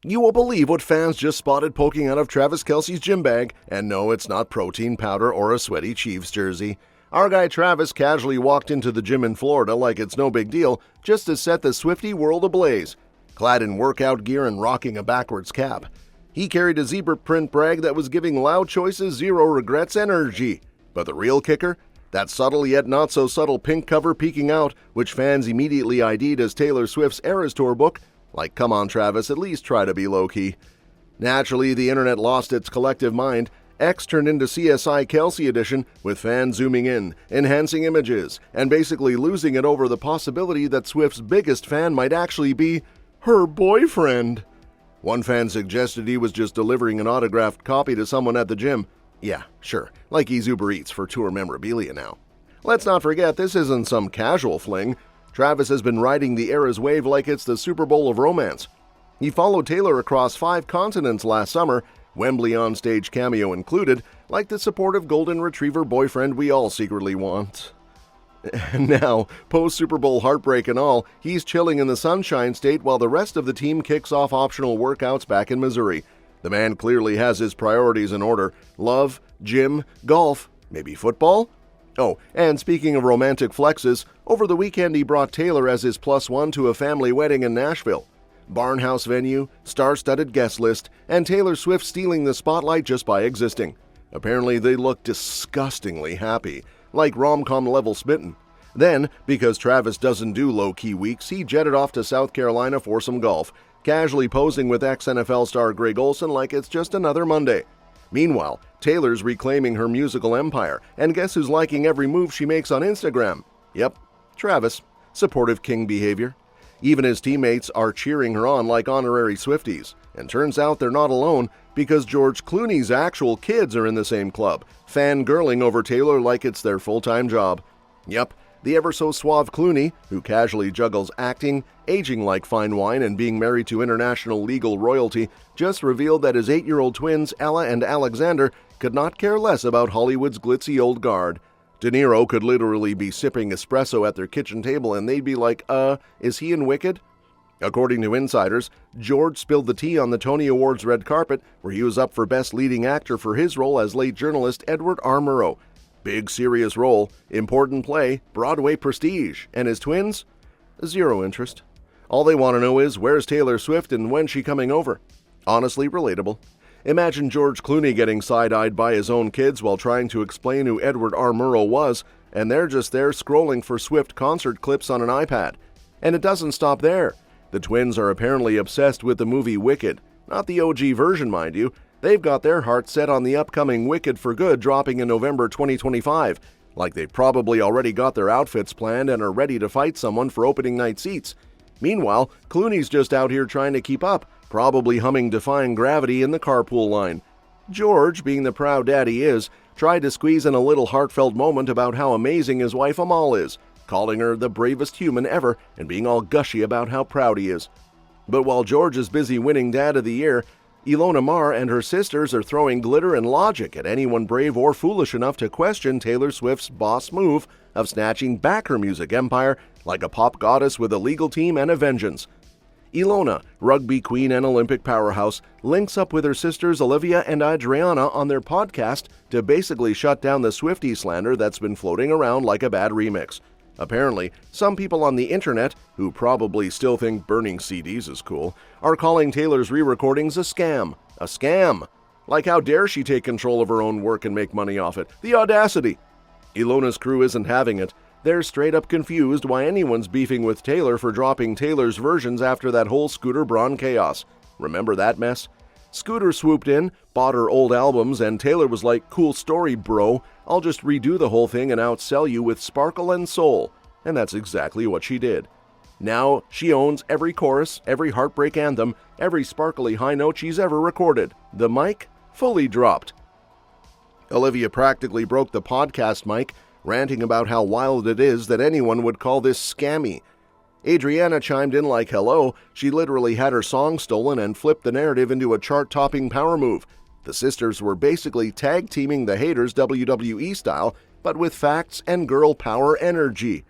You will believe what fans just spotted poking out of Travis Kelce's gym bag, and no, it's not protein powder or a sweaty Chiefs jersey. Our guy Travis casually walked into the gym in Florida like it's no big deal, just to set the Swiftie world ablaze. Clad in workout gear and rocking a backwards cap. He carried a zebra print brag that was giving Loud Choices zero regrets energy. But the real kicker? That subtle yet not so subtle pink cover peeking out, which fans immediately ID'd as Taylor Swift's Eras Tour book. Like, come on Travis, at least try to be low-key. Naturally, the internet lost its collective mind. X turned into CSI Kelce Edition, with fans zooming in, enhancing images, and basically losing it over the possibility that Swift's biggest fan might actually be her boyfriend. One fan suggested he was just delivering an autographed copy to someone at the gym. Yeah, sure, like he's UberEats for tour memorabilia now. Let's not forget, this isn't some casual fling. Travis has been riding the Eras wave like it's the Super Bowl of romance. He followed Taylor across 5 continents last summer, Wembley onstage cameo included, like the supportive golden retriever boyfriend we all secretly want. And now, post-Super Bowl heartbreak and all, he's chilling in the Sunshine State while the rest of the team kicks off optional workouts back in Missouri. The man clearly has his priorities in order: love, gym, golf, maybe football? Oh, and speaking of romantic flexes, over the weekend he brought Taylor as his +1 to a family wedding in Nashville. Barnhouse venue, star-studded guest list, and Taylor Swift stealing the spotlight just by existing. Apparently they look disgustingly happy, like rom-com level smitten. Then, because Travis doesn't do low-key weeks, he jetted off to South Carolina for some golf, casually posing with ex-NFL star Greg Olsen like it's just another Monday. Meanwhile, Taylor's reclaiming her musical empire, and guess who's liking every move she makes on Instagram? Yep, Travis. Supportive king behavior. Even his teammates are cheering her on like honorary Swifties. And turns out they're not alone, because George Clooney's actual kids are in the same club, fangirling over Taylor like it's their full-time job. Yep, the ever-so-suave Clooney, who casually juggles acting, aging like fine wine, and being married to international legal royalty, just revealed that his 8-year-old twins, Ella and Alexander, could not care less about Hollywood's glitzy old guard. De Niro could literally be sipping espresso at their kitchen table and they'd be like, is he in Wicked? According to insiders, George spilled the tea on the Tony Awards red carpet, where he was up for Best Leading Actor for his role as late journalist Edward R. Murrow. Big serious role, important play, Broadway prestige, and his twins? Zero interest. All they want to know is, where's Taylor Swift and when's she coming over? Honestly relatable. Imagine George Clooney getting side-eyed by his own kids while trying to explain who Edward R. Murrow was, and they're just there scrolling for Swift concert clips on an iPad. And it doesn't stop there. The twins are apparently obsessed with the movie Wicked. Not the OG version, mind you. They've got their hearts set on the upcoming Wicked for Good dropping in November 2025. Like they've probably already got their outfits planned and are ready to fight someone for opening night seats. Meanwhile, Clooney's just out here trying to keep up, probably humming Defying Gravity in the carpool line. George, being the proud dad he is, tried to squeeze in a little heartfelt moment about how amazing his wife Amal is, calling her the bravest human ever and being all gushy about how proud he is. But while George is busy winning Dad of the Year, Ilona Maher and her sisters are throwing glitter and logic at anyone brave or foolish enough to question Taylor Swift's boss move of snatching back her music empire like a pop goddess with a legal team and a vengeance. Ilona, rugby queen and Olympic powerhouse, links up with her sisters Olivia and Adriana on their podcast to basically shut down the Swiftie slander that's been floating around like a bad remix. Apparently, some people on the internet, who probably still think burning CDs is cool, are calling Taylor's re-recordings a scam. A scam! Like, how dare she take control of her own work and make money off it? The audacity! Ilona's crew isn't having it. They're straight up confused why anyone's beefing with Taylor for dropping Taylor's versions after that whole Scooter Braun chaos. Remember that mess? Scooter swooped in, bought her old albums, and Taylor was like, "Cool story, bro. I'll just redo the whole thing and outsell you with sparkle and soul." And that's exactly what she did. Now she owns every chorus, every heartbreak anthem, every sparkly high note she's ever recorded. The mic fully dropped. Olivia practically broke the podcast mic, ranting about how wild it is that anyone would call this scammy. Adriana chimed in like, hello, she literally had her song stolen and flipped the narrative into a chart-topping power move. The sisters were basically tag-teaming the haters WWE style, but with facts and girl power energy.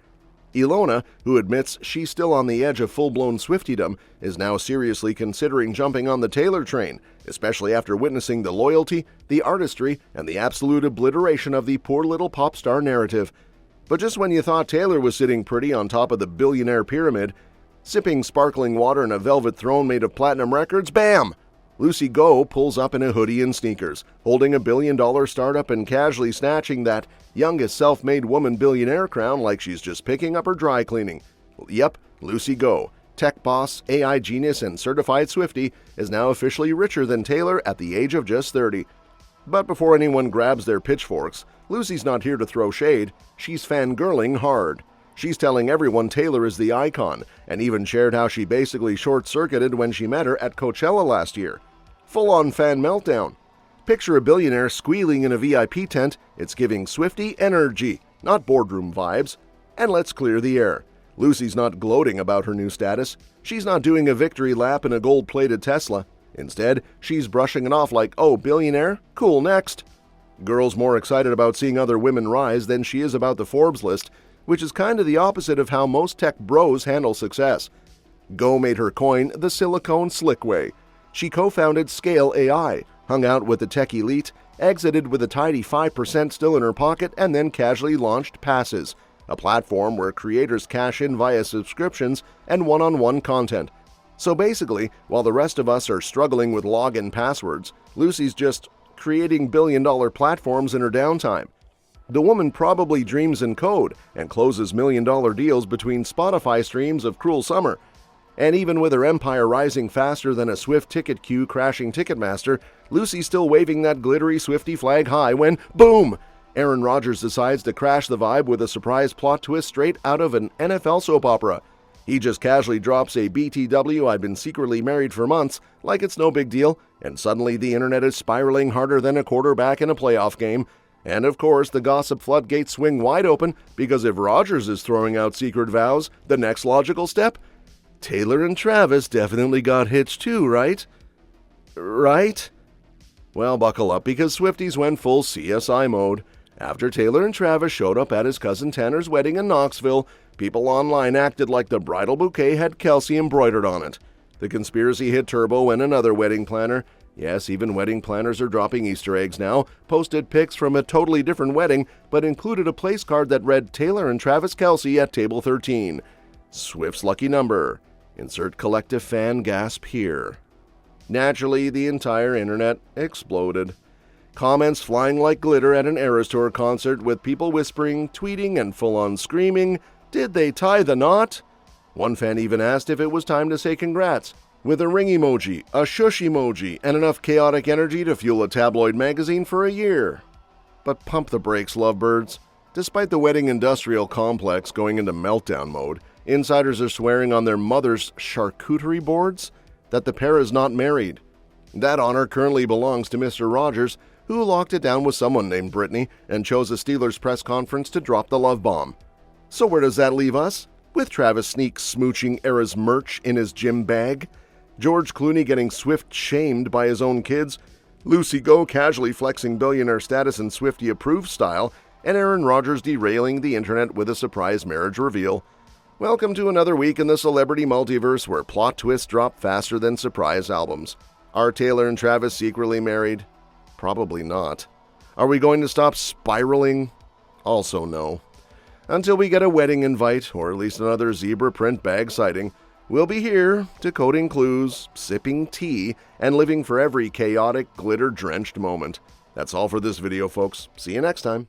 Ilona, who admits she's still on the edge of full-blown Swiftiedom, is now seriously considering jumping on the Taylor train, especially after witnessing the loyalty, the artistry, and the absolute obliteration of the poor little pop star narrative. But just when you thought Taylor was sitting pretty on top of the billionaire pyramid, sipping sparkling water in a velvet throne made of platinum records, bam! Lucy Goh pulls up in a hoodie and sneakers, holding a billion-dollar startup and casually snatching that youngest self-made woman billionaire crown like she's just picking up her dry cleaning. Yep, Lucy Goh, tech boss, AI genius, and certified Swiftie, is now officially richer than Taylor at the age of just 30. But before anyone grabs their pitchforks, Lucy's not here to throw shade, she's fangirling hard. She's telling everyone Taylor is the icon, and even shared how she basically short-circuited when she met her at Coachella last year. Full-on fan meltdown. Picture a billionaire squealing in a VIP tent, it's giving Swiftie energy, not boardroom vibes. And let's clear the air. Lucy's not gloating about her new status. She's not doing a victory lap in a gold-plated Tesla. Instead, she's brushing it off like, oh, billionaire? Cool, next. Girl's more excited about seeing other women rise than she is about the Forbes list, which is kind of the opposite of how most tech bros handle success. Go made her coin the silicone slick way. She co-founded Scale AI, hung out with the tech elite, exited with a tidy 5% still in her pocket, and then casually launched Passes, a platform where creators cash in via subscriptions and one-on-one content. So basically, while the rest of us are struggling with login passwords, Lucy's just creating billion-dollar platforms in her downtime. The woman probably dreams in code and closes million-dollar deals between Spotify streams of Cruel Summer. And even with her empire rising faster than a Swift ticket queue crashing Ticketmaster, Lucy's still waving that glittery Swiftie flag high when, boom! Aaron Rodgers decides to crash the vibe with a surprise plot twist straight out of an NFL soap opera. He just casually drops a BTW I've been secretly married for months like it's no big deal, and suddenly the internet is spiraling harder than a quarterback in a playoff game. And of course, the gossip floodgates swing wide open because if Rodgers is throwing out secret vows, the next logical step? Taylor and Travis definitely got hitched too, right? Right? Well, buckle up because Swifties went full CSI mode. After Taylor and Travis showed up at his cousin Tanner's wedding in Knoxville, people online acted like the bridal bouquet had Kelce embroidered on it. The conspiracy hit turbo when another wedding planner, yes, even wedding planners are dropping Easter eggs now, posted pics from a totally different wedding but included a place card that read Taylor and Travis Kelce at table 13. Swift's lucky number. Insert collective fan gasp here. Naturally, the entire internet exploded. Comments flying like glitter at an Eras Tour concert with people whispering, tweeting, and full-on screaming, "Did they tie the knot?" One fan even asked if it was time to say congrats, with a ring emoji, a shush emoji, and enough chaotic energy to fuel a tabloid magazine for a year. But pump the brakes, lovebirds. Despite the wedding industrial complex going into meltdown mode, insiders are swearing on their mother's charcuterie boards that the pair is not married. That honor currently belongs to Mr. Rodgers, who locked it down with someone named Brittany and chose a Steelers press conference to drop the love bomb. So where does that leave us? With Travis Sneak smooching Era's merch in his gym bag, George Clooney getting Swift shamed by his own kids, Lucy Goh casually flexing billionaire status in Swiftie-approved style, and Aaron Rodgers derailing the internet with a surprise marriage reveal. Welcome to another week in the celebrity multiverse where plot twists drop faster than surprise albums. Are Taylor and Travis secretly married? Probably not. Are we going to stop spiraling? Also no. Until we get a wedding invite, or at least another zebra print bag sighting, we'll be here, decoding clues, sipping tea, and living for every chaotic, glitter-drenched moment. That's all for this video, folks. See you next time.